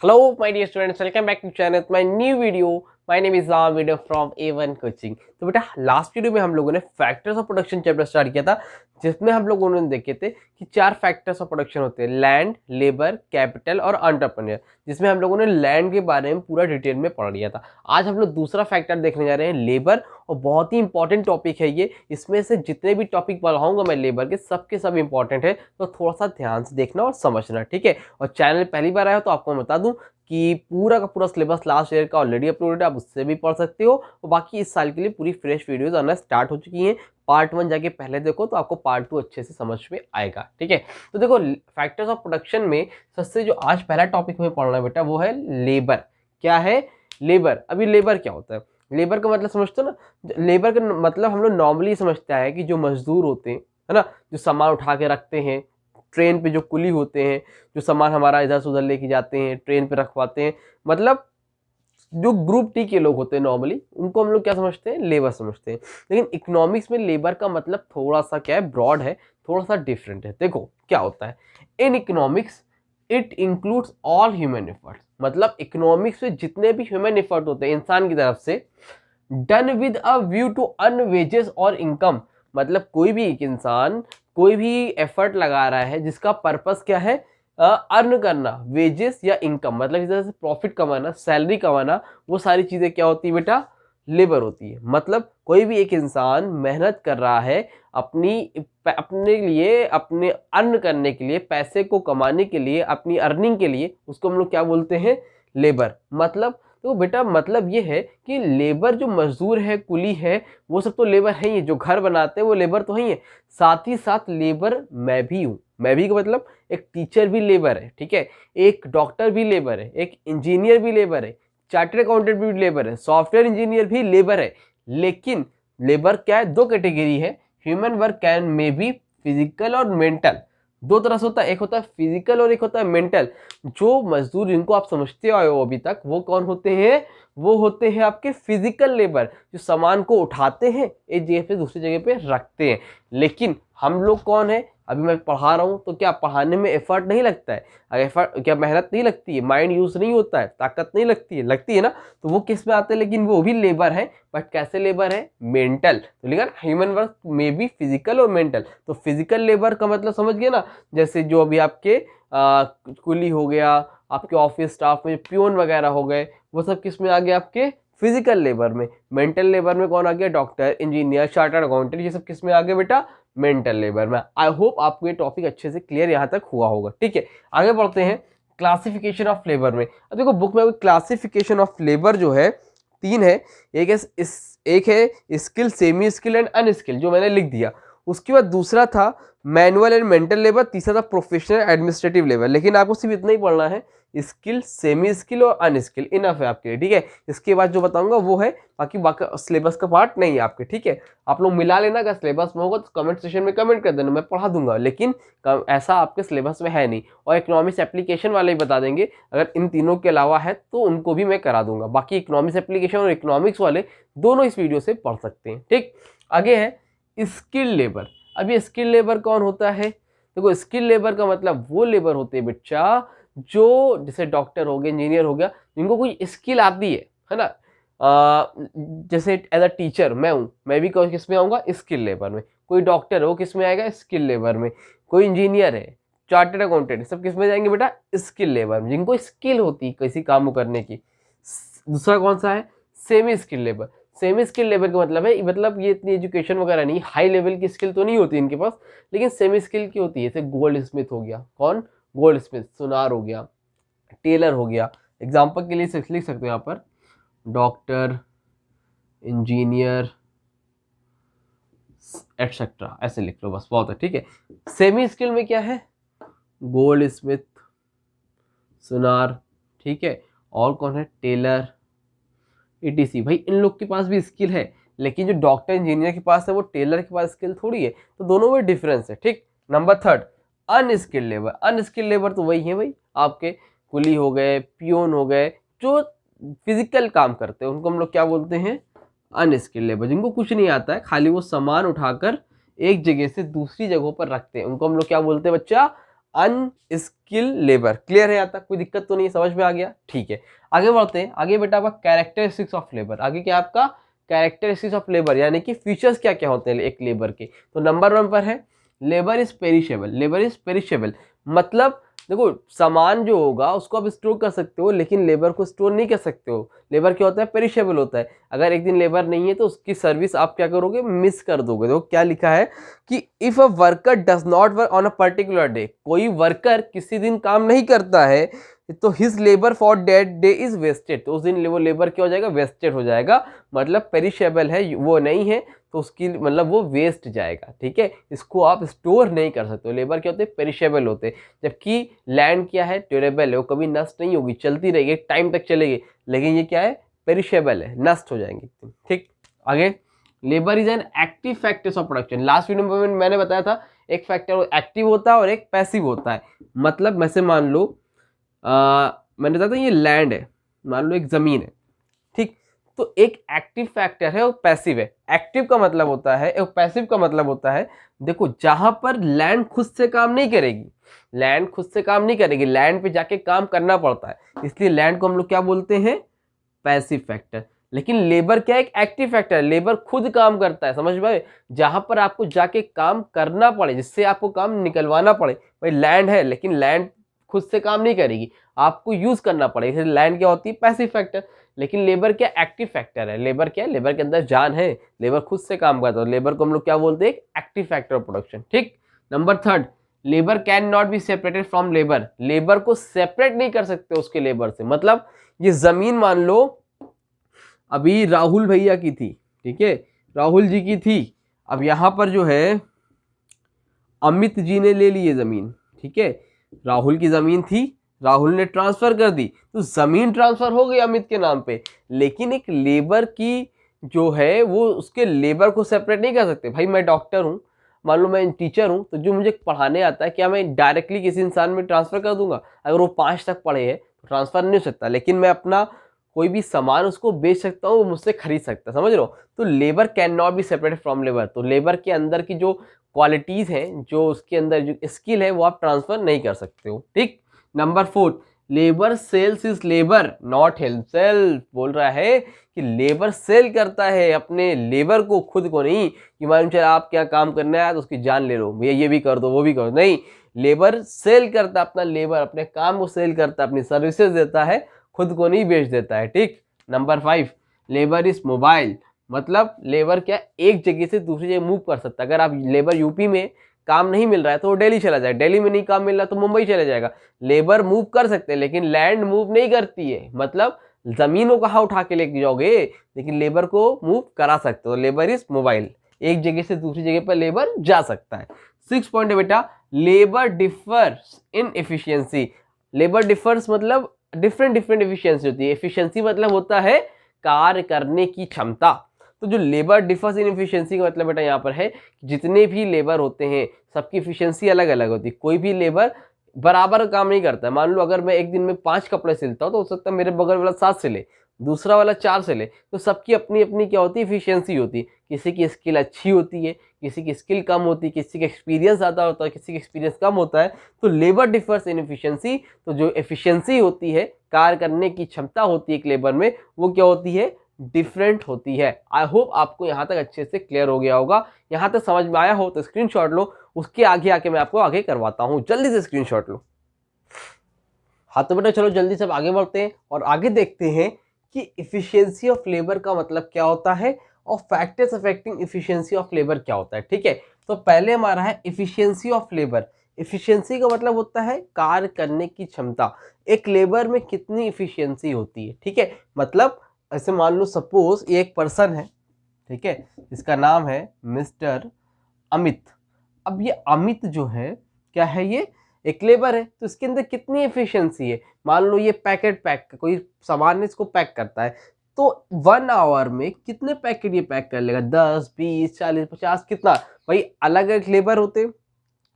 Hello, my dear students. Welcome back to channel. My new video. My name is Ram Video from A1 Coaching. तो बेटा last video में हम लोगों ने factors of production chapter start किया था, जिसमें हम लोगों ने देखे थे कि चार फैक्टर्स ऑफ प्रोडक्शन होते हैं: लैंड, लेबर, कैपिटल और एंटरप्रेन्योर। जिसमें हम लोगों ने लैंड के बारे में पूरा डिटेल में पढ़ लिया था। आज हम लोग दूसरा फैक्टर देखने जा रहे हैं, लेबर। और बहुत ही इंपॉर्टेंट टॉपिक है ये। इसमें से जितने भी टॉपिक पढ़ाऊंगा मैं लेबर के सब इंपॉर्टेंट है, तो थोड़ा सा ध्यान से देखना और समझना, ठीक है। और चैनल पहली बार आया हो तो आपको मैं बता दूं कि पूरा का पूरा सिलेबस लास्ट ईयर का ऑलरेडी अपलोडेड है, आप उससे भी पढ़ सकते हो। और बाकी इस साल के लिए पूरी फ्रेश वीडियोस आना स्टार्ट हो चुकी हैं। पार्ट 1 जाके पहले देखो तो आपको पार्ट 2 अच्छे से समझ में आएगा, ठीक है। तो देखो, फैक्टर्स ऑफ प्रोडक्शन में सबसे जो आज पहला टॉपिक में पढ़ना है बेटा, वो है लेबर। क्या है? लेबर। अभी लेबर क्या होता है? लेबर का मतलब समझते हो ना? लेबर का मतलब हम लोग नॉर्मली समझते हैं कि जो मजदूर होते हैं, है ना, जो सामान उठा के रखते हैं, ट्रेन पे जो कुली होते हैं, जो सामान हमारा इधर से उधर लेके जाते हैं, ट्रेन पे रखवाते हैं, मतलब जो ग्रुप टी के लोग होते हैं नॉर्मली, उनको हम लोग क्या समझते हैं? लेबर समझते हैं। लेकिन इकोनॉमिक्स में लेबर का मतलब थोड़ा सा क्या है, ब्रॉड है, थोड़ा सा डिफरेंट है। देखो क्या होता है in economics, it includes all human efforts. मतलब इकोनॉमिक्स में जितने भी ह्यूमन एफर्ट होते हैं इंसान की तरफ से, done with a view to earn wages और इनकम। मतलब कोई भी एक इंसान कोई भी एफर्ट लगा रहा है जिसका पर्पस क्या है? अर्न करना, वेजेस या इनकम, मतलब इस तरह से प्रॉफिट कमाना, सैलरी कमाना। वो सारी चीजें क्या होती है बेटा? लेबर होती है। मतलब कोई भी एक इंसान मेहनत कर रहा है अपने लिए, अपने अर्न करने के लिए, पैसे को कमाने के लिए, अपनी अर्निंग के लिए, उसको हम लोग क्या बोलते हैं? लेबर। मतलब तो बेटा मतलब ये है कि लेबर जो मजदूर है, कुली है, वो सब तो लेबर है ही। जो घर बनाते हैं वो लेबर तो ही है। साथ ही साथ लेबर मैं भी हूँ। मैं भी का मतलब एक टीचर भी लेबर है, ठीक है, एक डॉक्टर भी लेबर है, एक इंजीनियर भी लेबर है, चार्टर्ड अकाउंटेंट भी लेबर है, सॉफ्टवेयर इंजीनियर भी लेबर है। लेकिन लेबर क्या है? दो कैटेगरी है। Human work can may be physical और मेंटल। दो तरह से होता है, एक होता है फिजिकल और एक होता है मेंटल। जो मजदूर जिनको आप समझते आए हो अभी तक, वो कौन होते हैं? वो होते हैं आपके फिजिकल लेबर, जो सामान को उठाते हैं, एक जगह पे दूसरी जगह पे रखते हैं। लेकिन हम लोग कौन है? अभी मैं पढ़ा रहा हूँ तो क्या पढ़ाने में एफर्ट नहीं लगता है? एफर्ट क्या, मेहनत नहीं लगती है? माइंड यूज नहीं होता है? ताकत नहीं लगती है? लगती है ना। तो वो किस में आते हैं? लेकिन वो भी लेबर है, बट कैसे लेबर है? मेंटल। तो लिखा human work may be physical और मेंटल। तो फिजिकल लेबर का मतलब समझ गए ना? जैसे जो अभी आपके कुली हो गया, आपके ऑफिस स्टाफ में पियोन वगैरह हो गए, वो सब किस में आ गया? आपके फिजिकल लेबर में। मेंटल लेबर में कौन आ गया? डॉक्टर, इंजीनियर, चार्टर्ड अकाउंटेंट, ये सब किस में आ गए बेटा? मेंटल लेबर में। आई होप आपको ये टॉपिक अच्छे से क्लियर यहाँ तक हुआ होगा, ठीक है। आगे बढ़ते हैं क्लासिफिकेशन ऑफ लेबर में। अब देखो बुक में क्लासिफिकेशन ऑफ लेबर जो है 3 है। एक है skill, semi skill and unskilled, जो मैंने लिख दिया। उसके बाद दूसरा था मैनुअल एंड मेंटल लेबर, तीसरा था प्रोफेशनल एडमिनिस्ट्रेटिव लेबर। लेकिन आपको सिर्फ इतना ही पढ़ना है, स्किल, सेमी स्किल और अनस्किल, इनफ है आपके लिए, ठीक है। इसके बाद जो बताऊंगा वो है, बाकी सिलेबस का पार्ट नहीं है आपके, ठीक है। आप लोग मिला लेना, अगर सिलेबस में होगा तो कमेंट सेक्शन में कमेंट कर देना, मैं पढ़ा दूंगा। लेकिन ऐसा आपके सिलेबस में है नहीं। और इकोनॉमिक्स एप्लीकेशन वाले ही बता देंगे, अगर इन तीनों के अलावा है तो उनको भी मैं करा दूंगा। बाकी इकोनॉमिक्स एप्लीकेशन और इकोनॉमिक्स वाले दोनों इस वीडियो से पढ़ सकते हैं, ठीक। आगे है स्किल लेबर। अभी स्किल लेबर कौन होता है? देखो, स्किल लेबर का मतलब वो लेबर होते हैं बच्चा, जो जैसे डॉक्टर हो गया, इंजीनियर हो गया, जिनको कोई स्किल आती है ना। जैसे एज अ टीचर मैं हूँ, मैं भी किस में आऊँगा? स्किल लेबर में। कोई डॉक्टर है वो किस में आएगा? स्किल लेबर में। कोई इंजीनियर है, चार्टर्ड अकाउंटेंट, सब किस में जाएंगे बेटा? स्किल लेबर में, जिनको स्किल होती है किसी काम को करने की। दूसरा कौन सा है? Semi skill labour. Semi skill labour का मतलब है, मतलब ये इतनी एजुकेशन वगैरह नहीं, हाई लेवल की स्किल तो नहीं होती इनके पास, लेकिन सेमी स्किल की होती है। जैसे गोल्ड स्मिथ हो गया, कौन? गोल्ड स्मिथ, सुनार हो गया, टेलर हो गया। एग्जाम्पल के लिए लिख सकते हो यहाँ पर डॉक्टर, इंजीनियर एटसेट्रा, ऐसे लिख लो बस, बहुत है, ठीक है। सेमी स्किल में क्या है? गोल्ड स्मिथ, सुनार, ठीक है, और कौन है? Tailor, ETC. भाई इन लोग के पास भी स्किल है, लेकिन जो डॉक्टर इंजीनियर के पास है वो टेलर के पास स्किल थोड़ी है। तो दोनों में डिफरेंस है, ठीक। Number 3 unskilled labour. Unskilled labour तो वही है भाई, आपके कुली हो गए, पियोन हो गए, जो फिजिकल काम करते हैं, उनको हम लोग क्या बोलते हैं? Unskilled labour. जिनको कुछ नहीं आता है, खाली वो सामान उठाकर एक जगह से दूसरी जगहों पर रखते हैं, उनको हम लोग क्या बोलते हैं बच्चा? Unskilled labour. क्लियर है यहाँ तक? कोई दिक्कत तो नहीं, समझ में आ गया? ठीक है, आगे बढ़ते हैं। आगे बेटा आपका कैरेक्टरिस्टिक्स ऑफ लेबर। आगे क्या आपका कैरेक्टरिस्टिक्स ऑफ लेबर, यानी कि फीचर्स क्या क्या होते हैं एक लेबर के। तो नंबर 1 पर है labour is perishable. Labour is perishable मतलब देखो सामान जो होगा उसको आप स्टोर कर सकते हो, लेकिन लेबर को स्टोर नहीं कर सकते हो। लेबर क्या होता है? पेरिशेबल होता है। अगर एक दिन लेबर नहीं है तो उसकी सर्विस आप क्या करोगे? मिस कर दोगे। देखो क्या लिखा है कि if a worker does not work on a particular day, कोई वर्कर किसी दिन काम नहीं करता है तो his labour for that day is wasted. तो उस दिन वो लेबर क्या हो जाएगा? वेस्टेड हो जाएगा। मतलब पेरिशेबल है, वो नहीं है तो उसकी मतलब वो वेस्ट जाएगा। ठीक है, इसको आप स्टोर नहीं कर सकते हो। लेबर क्या होते हैं? पेरिशेबल होते हैं। जबकि लैंड क्या है? ड्यूरेबल है, वो कभी नष्ट नहीं होगी, चलती रहेगी, टाइम तक चलेगी। लेकिन ये क्या है? पेरिशेबल है, नष्ट हो जाएंगे। ठीक, आगे labour is an active factors of production. Last video में मैंने बताया था एक फैक्टर एक्टिव होता है और एक पैसिव होता है। मतलब मैं से मान लो मैंने बताया था ये लैंड है, मान लो एक जमीन है, ठीक। तो एक एक्टिव फैक्टर है और पैसिव है। एक्टिव का मतलब होता है और पैसिव का मतलब होता है, देखो जहां पर लैंड खुद से काम नहीं करेगी, लैंड खुद से काम नहीं करेगी, लैंड पे जाके काम करना पड़ता है, इसलिए लैंड को हम लोग क्या बोलते हैं? Passive factor. लेकिन लेबर क्या है? एक एक्टिव फैक्टर है, लेबर खुद काम करता है, समझ में? जहां पर आपको जाके काम करना पड़े, जिससे आपको काम निकलवाना पड़े, भाई लैंड है लेकिन लैंड खुद से काम नहीं करेगी, आपको यूज करना पड़े, इसलिए लैंड क्या होती है? Passive factor. लेकिन लेबर क्या? एक्टिव फैक्टर है। लेबर क्या है? लेबर के अंदर जान है, लेबर खुद से काम करता है, लेबर को हम लोग क्या बोलते हैं? Active factor of production. ठीक, number 3, labour can not be separated from labour. Labour को सेपरेट नहीं कर सकते उसके लेबर से। मतलब ये जमीन मान लो अभी राहुल भैया की थी, ठीक है, राहुल जी की थी। अब यहां पर जो है अमित जी ने ले ली ये जमीन, ठीक है, राहुल की जमीन थी, राहुल ने ट्रांसफर कर दी, तो जमीन ट्रांसफर हो गई अमित के नाम पे। लेकिन एक लेबर की जो है वो उसके लेबर को सेपरेट नहीं कर सकते। भाई मैं डॉक्टर हूँ, मान लो मैं टीचर हूँ, तो जो मुझे पढ़ाने आता है क्या मैं डायरेक्टली किसी इंसान में ट्रांसफर कर दूंगा? अगर वो 5 तक पढ़े हैं तो ट्रांसफर नहीं हो सकता। लेकिन मैं अपना कोई भी सामान उसको बेच सकता हूँ, वो मुझसे खरीद सकता है, समझ रहे हो? तो labour can not be separated from labour. तो लेबर के अंदर की जो क्वालिटीज हैं, जो उसके अंदर जो स्किल है, वो आप ट्रांसफर नहीं कर सकते हो। ठीक, number 4, labour sells is labour not himself. बोल रहा है कि लेबर सेल करता है अपने लेबर को, खुद को नहीं। कि मालूम चला आप क्या काम करना है तो उसकी जान ले लो, भैया ये भी कर दो वो भी कर दो, नहीं। लेबर सेल करता अपना, लेबर अपने काम को सेल करता, अपनी सर्विसेज देता है, खुद को नहीं बेच देता है। ठीक, नंबर 5, लेबर इज मोबाइल। मतलब लेबर क्या एक जगह से दूसरी जगह मूव कर सकता है। अगर आप लेबर यूपी में काम नहीं मिल रहा है तो वो दिल्ली चला जाएगा, दिल्ली में नहीं काम मिल रहा तो मुंबई चला जाएगा। लेबर मूव कर सकते हैं लेकिन लैंड मूव नहीं करती है। मतलब जमीन को कहाँ उठा के लेके जाओगे, लेकिन लेबर को मूव करा सकते हो। लेबर इज मोबाइल, एक जगह से दूसरी जगह पर लेबर जा सकता है। 6 पॉइंट है बेटा, लेबर डिफर्स इन एफिशिएंसी। लेबर डिफर्स मतलब डिफरेंट एफिशिएंसी होती है। एफिशिएंसी मतलब होता है कार्य करने की क्षमता। तो जो लेबर डिफर्स इन एफिशिएंसी का मतलब बेटा यहाँ पर है जितने भी लेबर होते हैं सबकी एफिशिएंसी अलग अलग होती है। कोई भी लेबर बराबर काम नहीं करता है। मान लो अगर मैं एक दिन में 5 कपड़े सिलता हूँ तो हो सकता है मेरे बगल वाला 7 सिले, दूसरा वाला 4 सिले। तो सबकी अपनी अपनी क्या होती है? एफिशिएंसी होती है। किसी की स्किल अच्छी होती है, किसी की स्किल कम होती है, किसी का एक्सपीरियंस ज़्यादा होता है, किसी का एक्सपीरियंस कम होता है। तो लेबर डिफर्स इन एफिशिएंसी। तो जो एफिशिएंसी होती है, कार्य करने की क्षमता होती है एक लेबर में, वो क्या होती है? डिफरेंट होती है। आई होप आपको यहाँ तक अच्छे से क्लियर हो गया होगा। यहाँ तक समझ में आया हो तो स्क्रीनशॉट लो, उसके आगे आके मैं आपको आगे करवाता हूँ। जल्दी से स्क्रीनशॉट लो। हाँ तो बेटा चलो जल्दी से अब आगे बढ़ते हैं और आगे देखते हैं कि इफिशियंसी ऑफ लेबर का मतलब क्या होता है और factors affecting efficiency of labour क्या होता है। ठीक है, तो पहले हमारा है इफिशियंसी ऑफ लेबर। इफिशियंसी का मतलब होता है कार्य करने की क्षमता। एक लेबर में कितनी इफिशियंसी होती है। ठीक है, मतलब ऐसे मान लो सपोज ये एक पर्सन है, ठीक है, इसका नाम है मिस्टर अमित। अब ये अमित जो है क्या है? ये एक लेबर है। तो इसके अंदर कितनी एफिशिएंसी है? मान लो ये पैक कोई सामान है, इसको पैक करता है, तो 1 आवर में कितने पैकेट ये पैक कर लेगा? 10, 20, 40, 50, कितना? भाई अलग अलग लेबर होते हैं।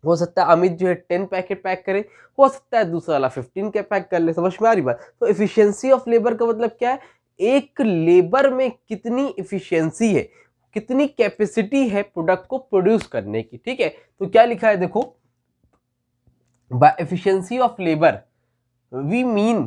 हो सकता है अमित जो है 10 पैकेट पैक करे, हो सकता है दूसरा वाला 15 के पैक कर ले। समझ में आ रही बात? तो एफिशिएंसी ऑफ लेबर का मतलब क्या है? एक लेबर में कितनी एफिशिएंसी है, कितनी कैपेसिटी है प्रोडक्ट को प्रोड्यूस करने की। ठीक है, तो क्या लिखा है देखो, by efficiency of labour we mean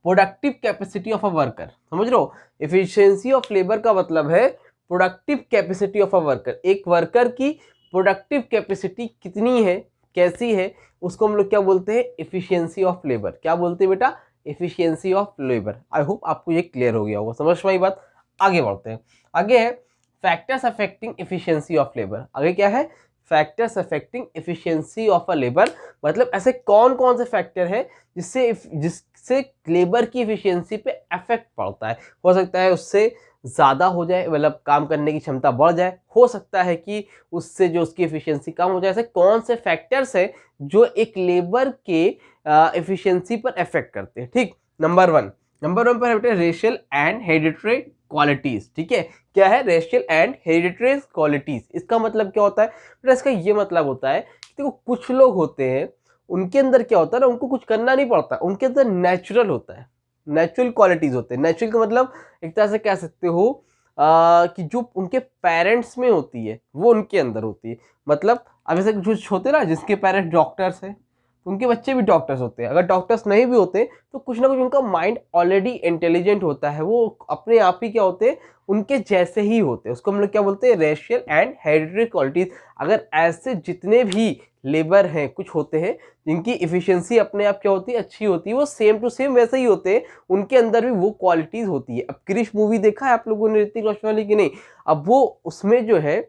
productive capacity of a worker. समझ रहे हो, एफिशिएंसी ऑफ लेबर का मतलब है productive capacity of a worker. एक वर्कर की प्रोडक्टिव कैपेसिटी कितनी है, कैसी है, उसको हम लोग क्या बोलते हैं, एफिशिएंसी ऑफ लेबर। क्या बोलते हैं बेटा, efficiency of labour. I hope आपको ये क्लियर हो गया होगा, समझ में आई बात। आगे बढ़ते हैं। आगे है factors affecting efficiency of labour. आगे क्या है, factors affecting efficiency of a labour. मतलब ऐसे कौन कौन से फैक्टर है जिससे लेबर की एफिशिएंसी पे इफेक्ट पड़ता है। हो सकता है उससे ज़्यादा हो जाए, मतलब काम करने की क्षमता बढ़ जाए, हो सकता है कि उससे जो उसकी एफिशिएंसी कम हो जाए। ऐसे कौन से फैक्टर्स हैं जो एक लेबर के एफिशिएंसी पर इफेक्ट करते हैं। ठीक, नंबर वन पर है बेटे रेशियल एंड हेरिडिटरी क्वालिटीज। ठीक है, क्या है, रेशियल एंड हेरिडिटरी क्वालिटीज। इसका मतलब क्या होता है बेटा, इसका ये मतलब होता है कि देखो कुछ लोग होते हैं उनके अंदर क्या होता है ना, उनको कुछ करना नहीं पड़ता, उनके अंदर नेचुरल होता है, नेचुरल क्वालिटीज होते हैं। नेचुरल का मतलब एक तरह से कह सकते हो कि जो उनके पेरेंट्स में होती है वो उनके अंदर होती है। मतलब अब ऐसे कुछ होते हैं ना जिसके पेरेंट्स डॉक्टर्स हैं तो उनके बच्चे भी डॉक्टर्स होते हैं। अगर डॉक्टर्स नहीं भी होते तो कुछ ना कुछ उनका माइंड ऑलरेडी इंटेलिजेंट होता है, वो अपने आप ही क्या होते हैं, उनके जैसे ही होते हैं। उसको हम लोग क्या बोलते हैं, रेशियल एंड हेरिडिटरी क्वालिटीज। अगर ऐसे जितने भी लेबर हैं कुछ होते हैं जिनकी इफिशियंसी अपने आप क्या होती है, अच्छी होती है, वो सेम टू सेम वैसे ही होते हैं, उनके अंदर भी वो क्वालिटीज होती है। अब क्रिश मूवी देखा है आप लोगों ने ऋतिक रोशन वाली की नहीं। अब वो उसमें जो है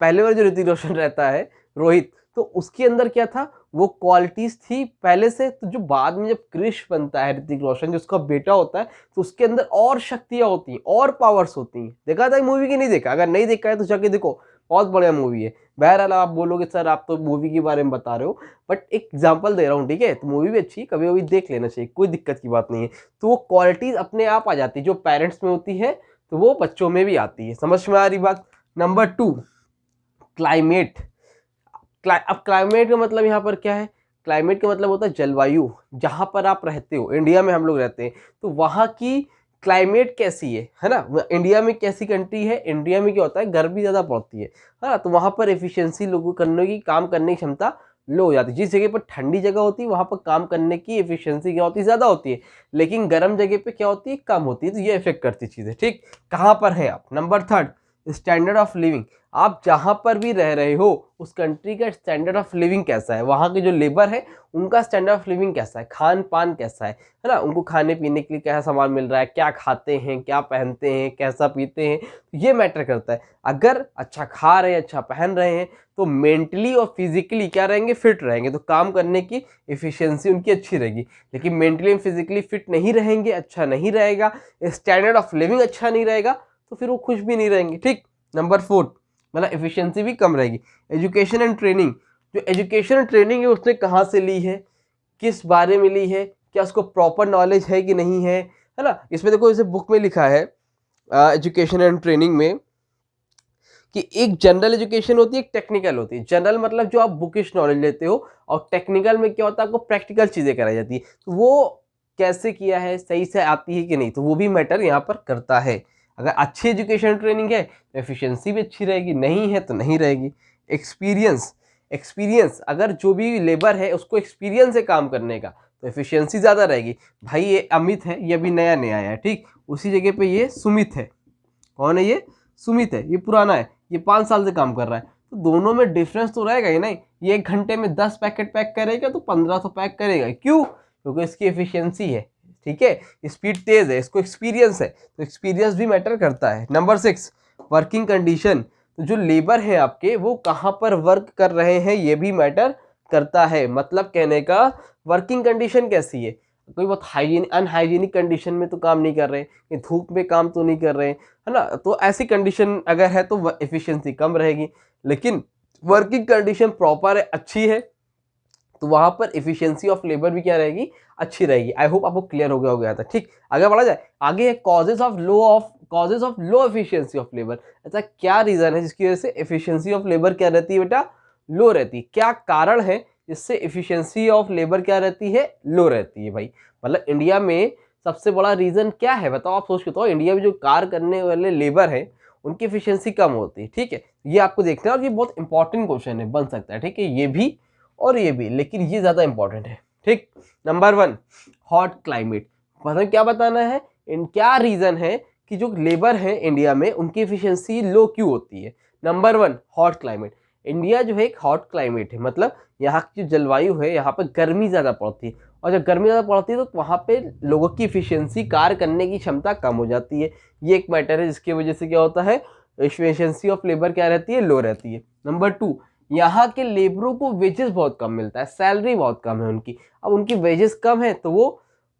पहले बार जो ऋतिक रोशन रहता है रोहित, तो उसके अंदर क्या था, वो क्वालिटीज थी पहले से। तो जो बाद में जब क्रिश बनता है ऋतिक रोशन, जो उसका बेटा होता है, तो उसके अंदर और शक्तियां होती हैं और पावर्स होती हैं। देखा था मूवी की नहीं देखा, अगर नहीं देखा है तो जाके देखो, बहुत बढ़िया मूवी है। बहरहाल आप बोलोगे सर आप तो मूवी के बारे में बता रहे हो, बट एक एग्जांपल दे रहा हूँ, ठीक है। तो मूवी भी अच्छी, कभी कभी देख लेना चाहिए, कोई दिक्कत की बात नहीं है। तो वो क्वालिटीज अपने आप आ जाती है, जो पेरेंट्स में होती है तो वो बच्चों में भी आती है। समझ में आ रही बात। Number two, climate. अब क्लाइमेट का मतलब यहाँ पर क्या है, क्लाइमेट का मतलब होता है जलवायु, जहाँ पर आप रहते हो। इंडिया में हम लोग रहते हैं तो वहाँ की क्लाइमेट कैसी है ना। इंडिया में कैसी कंट्री है, इंडिया में क्या होता है, गर्मी ज़्यादा पड़ती है ना। तो वहाँ पर एफिशिएंसी लोगों करने की, काम करने की क्षमता लो हो जाती है। जिस जगह पर ठंडी जगह होती है वहाँ पर काम करने की एफिशिएंसी क्या होती है, ज़्यादा होती है, लेकिन गर्म जगह पे क्या होती है, कम होती है। तो ये इफेक्ट करती चीज़ है। ठीक, कहाँ पर है आप। Number third, standard of living. आप जहाँ पर भी रह रहे हो उस कंट्री का स्टैंडर्ड ऑफ लिविंग कैसा है, वहाँ के जो लेबर है उनका स्टैंडर्ड ऑफ लिविंग कैसा है, खान पान कैसा है ना। उनको खाने पीने के लिए क्या सामान मिल रहा है, क्या खाते हैं, क्या पहनते हैं, कैसा पीते हैं, ये मैटर करता है। अगर अच्छा खा रहे हैं, अच्छा पहन रहे हैं, तो मेंटली और फिजिकली क्या रहेंगे, फिट रहेंगे, तो काम करने की एफिशिएंसी उनकी अच्छी रहेगी। लेकिन मेंटली और फिजिकली फिट नहीं रहेंगे, अच्छा नहीं रहेगा, स्टैंडर्ड ऑफ लिविंग अच्छा नहीं रहेगा, तो फिर वो खुश भी नहीं रहेंगे। ठीक, नंबर फोर्थ, मतलब एफिशिएंसी भी कम रहेगी। Education and training. जो एजुकेशन एंड ट्रेनिंग है उसने कहाँ से ली है, किस बारे में ली है, क्या उसको प्रॉपर नॉलेज है कि नहीं है ना। इसमें देखो इसे बुक में लिखा है एजुकेशन एंड ट्रेनिंग में कि एक जनरल एजुकेशन होती है, एक टेक्निकल होती है। जनरल मतलब जो आप बुकिश नॉलेज लेते हो, और टेक्निकल में क्या होता है, आपको प्रैक्टिकल चीज़ें कराई जाती है। तो वो कैसे किया है, सही से आती है कि नहीं, तो वो भी मैटर यहाँ पर करता है। अगर अच्छी एजुकेशन ट्रेनिंग है तो एफिशिएंसी भी अच्छी रहेगी, नहीं है तो नहीं रहेगी। एक्सपीरियंस। एक्सपीरियंस, अगर जो भी लेबर है उसको एक्सपीरियंस है काम करने का, तो एफिशिएंसी ज़्यादा रहेगी। भाई ये अमित है, ये अभी नया नया आया है, ठीक, उसी जगह पे ये सुमित है। कौन है ये, सुमित है, ये पुराना है, ये 5 साल से काम कर रहा है। तो दोनों में डिफरेंस तो रहेगा ही नहीं। ये 1 घंटे में 10 पैकेट पैक करेगा तो 1500 पैक करेगा, क्यों, क्योंकि इसकी एफिशिएंसी है। ठीक है, स्पीड तेज है, इसको एक्सपीरियंस है, तो एक्सपीरियंस भी मैटर करता है। Number 6, working condition. तो जो लेबर है आपके वो कहाँ पर वर्क कर रहे हैं ये भी मैटर करता है। मतलब कहने का वर्किंग कंडीशन कैसी है, कोई बहुत अनहाइजीनिक कंडीशन में तो काम नहीं कर रहे, कि धूप में काम तो नहीं कर रहे, है ना। तो ऐसी कंडीशन अगर है तो एफिशिएंसी कम रहेगी। लेकिन वर्किंग कंडीशन प्रॉपर है, अच्छी है, तो वहां पर एफिशिएंसी ऑफ लेबर भी क्या रहेगी, अच्छी रहेगी। आई होप आपको क्लियर हो गया था। ठीक, आगे बढ़ा जाए। आगे है causes of low efficiency of labour. ऐसा क्या रीजन है जिसकी वजह से एफिशिएंसी ऑफ लेबर क्या रहती है बेटा, लो रहती है। क्या कारण है जिससे एफिशिएंसी ऑफ लेबर क्या रहती है, लो रहती है भाई। मतलब इंडिया में सबसे बड़ा रीजन क्या है बताओ, आप सोच के तो। इंडिया में जो कार्य करने वाले लेबर है उनकी एफिशिएंसी कम होती है। ठीक है, ये आपको देखना है, और ये बहुत इंपॉर्टेंट क्वेश्चन है, बन सकता है, ठीक है, ये भी और ये भी, लेकिन ये ज़्यादा इंपॉर्टेंट है। ठीक, नंबर 1 हॉट क्लाइमेट। मतलब क्या बताना है, इन क्या रीज़न है कि जो लेबर है इंडिया में उनकी एफिशिएंसी लो क्यों होती है। Number 1 hot climate. इंडिया जो है एक हॉट क्लाइमेट है, मतलब यहाँ की जो जलवायु है यहाँ पर गर्मी ज़्यादा पड़ती है, और जब गर्मी ज़्यादा पड़ती है तो वहाँ पे लोगों की एफिशिएंसी, कार्य करने की क्षमता कम हो जाती है। ये एक मैटर है जिसकी वजह से क्या होता है, एफिशिएंसी ऑफ लेबर क्या रहती है, लो रहती है। नंबर 2 यहाँ के लेबरों को वेजेस बहुत कम मिलता है, सैलरी बहुत कम है उनकी। अब उनकी वेजेस कम है तो वो,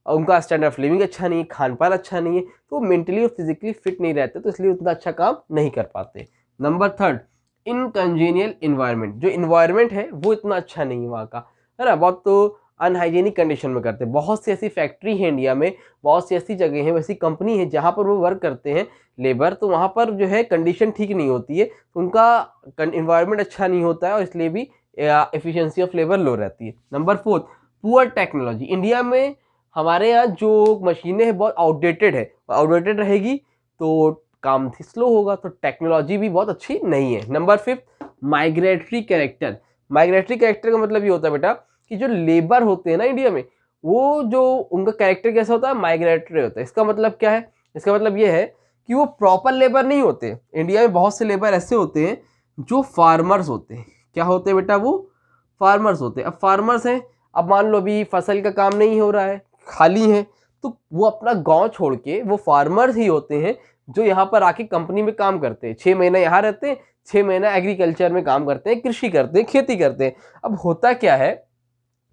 उनका स्टैंडर्ड ऑफ लिविंग अच्छा नहीं है, खान पान अच्छा नहीं है, तो मेंटली और फिजिकली फिट नहीं रहते, तो इसलिए उतना अच्छा काम नहीं कर पाते। Number 3 uncongenial environment. जो इन्वायरमेंट है वो इतना अच्छा नहीं है वहाँ का, है ना, बहुत तो अनहाइजीनिक कंडीशन में करते हैं। बहुत सी ऐसी फैक्ट्री है इंडिया में, बहुत सी ऐसी जगह है, वैसी कंपनी है जहाँ पर वो वर्क करते हैं लेबर, तो वहाँ पर जो है कंडीशन ठीक नहीं होती है, तो उनका इन्वायरमेंट अच्छा नहीं होता है और इसलिए भी एफिशिएंसी ऑफ लेबर लो रहती है। Number 4 poor technology. इंडिया में हमारे यहाँ जो मशीनें हैं बहुत आउटडेटेड है, आउटडेटेड रहेगी तो काम स्लो होगा, तो टेक्नोलॉजी भी बहुत अच्छी नहीं है। Number 5 migratory character. Migratory character का मतलब ये होता है बेटा कि जो लेबर होते हैं ना इंडिया में, वो जो उनका कैरेक्टर कैसा होता है, माइग्रेटरी होता है। इसका मतलब क्या है, इसका मतलब ये है कि वो प्रॉपर लेबर नहीं होते। इंडिया में बहुत से लेबर ऐसे होते हैं जो फार्मर्स होते हैं। क्या होते हैं बेटा, वो फार्मर्स होते हैं। अब फार्मर्स हैं, अब मान लो अभी फसल का काम नहीं हो रहा है, खाली है, तो वो अपना गांव छोड़ के, वो फार्मर्स ही होते हैं जो यहाँ पर आके कंपनी में काम करते हैं। 6 महीना यहाँ रहते हैं, 6 महीना एग्रीकल्चर में काम करते हैं, कृषि करते हैं, खेती करते हैं। अब होता क्या है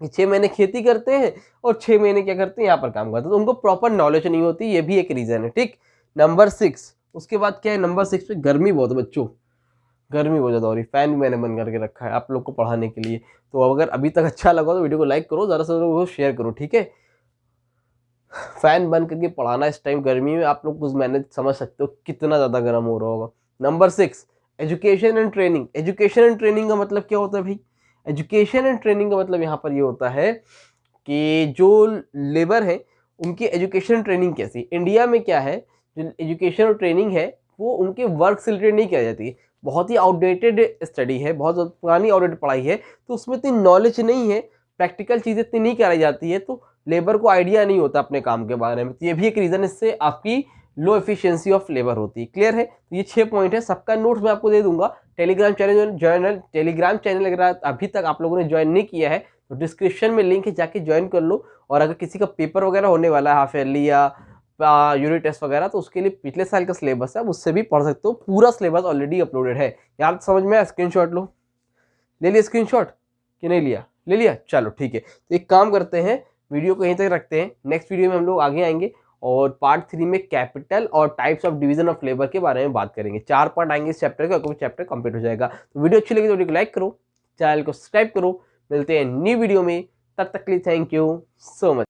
कि 6 महीने खेती करते हैं और 6 महीने क्या करते हैं, यहाँ पर काम करते हैं, तो उनको प्रॉपर नॉलेज नहीं होती, ये भी एक रीज़न है। ठीक, नंबर 6 उसके बाद क्या है, नंबर 6 पे गर्मी बहुत है बच्चों, गर्मी बहुत ज़्यादा हो रही। फ़ैन भी मैंने बंद करके रखा है आप लोग को पढ़ाने के लिए, तो अगर अभी तक अच्छा लगा तो वीडियो को लाइक करो, ज़्यादा से ज़्यादा लोगों को शेयर करो। ठीक है, फैन बंद करके पढ़ाना इस टाइम गर्मी में, आप लोग कुछ मैनेज समझ सकते हो कितना ज़्यादा गर्म हो रहा होगा। Number 6 education and training. Education and training का मतलब क्या होता है भाई, एजुकेशन एंड ट्रेनिंग का मतलब यहाँ पर ये होता है कि जो लेबर है उनकी एजुकेशन ट्रेनिंग कैसी। इंडिया में क्या है, जो एजुकेशन और ट्रेनिंग है वो उनके वर्क से रिलेटेड नहीं किया जाती है, बहुत ही आउटडेटेड स्टडी है, बहुत पुरानी आउटडेटेड पढ़ाई है, तो उसमें इतनी नॉलेज नहीं है, प्रैक्टिकल चीज़ें इतनी नहीं कराई जाती है, तो लेबर को आइडिया नहीं होता अपने काम के बारे में। तो ये भी एक रीज़न, इससे आपकी लो एफिशिएंसी ऑफ लेबर होती है। क्लियर है, तो ये 6 पॉइंट है, सबका नोट्स मैं आपको दे दूंगा। टेलीग्राम चैनल अगर अभी तक आप लोगों ने ज्वाइन नहीं किया है तो डिस्क्रिप्शन में लिंक है, जाके ज्वाइन कर लो। और अगर किसी का पेपर वगैरह होने वाला है, हाफ ईयरली या यूनिट टेस्ट वगैरह, तो उसके लिए पिछले साल का सिलेबस है, आप उससे भी पढ़ सकते हो, पूरा सिलेबस ऑलरेडी अपलोडेड है। यार समझ में आया, स्क्रीनशॉट लो, ले लिया स्क्रीनशॉट कि नहीं लिया, ले लिया, चलो ठीक है। तो एक काम करते हैं, वीडियो को यहीं तक रखते हैं, नेक्स्ट वीडियो में हम लोग आगे आएंगे और पार्ट 3 में कैपिटल और types of division of labour के बारे में बात करेंगे। 4 पार्ट आएंगे इस चैप्टर का, चैप्टर कंप्लीट हो जाएगा। तो वीडियो अच्छी लगी तो वीडियो को लाइक करो, चैनल को सब्सक्राइब करो, मिलते हैं न्यू वीडियो में, तब तक के लिए थैंक यू सो मच।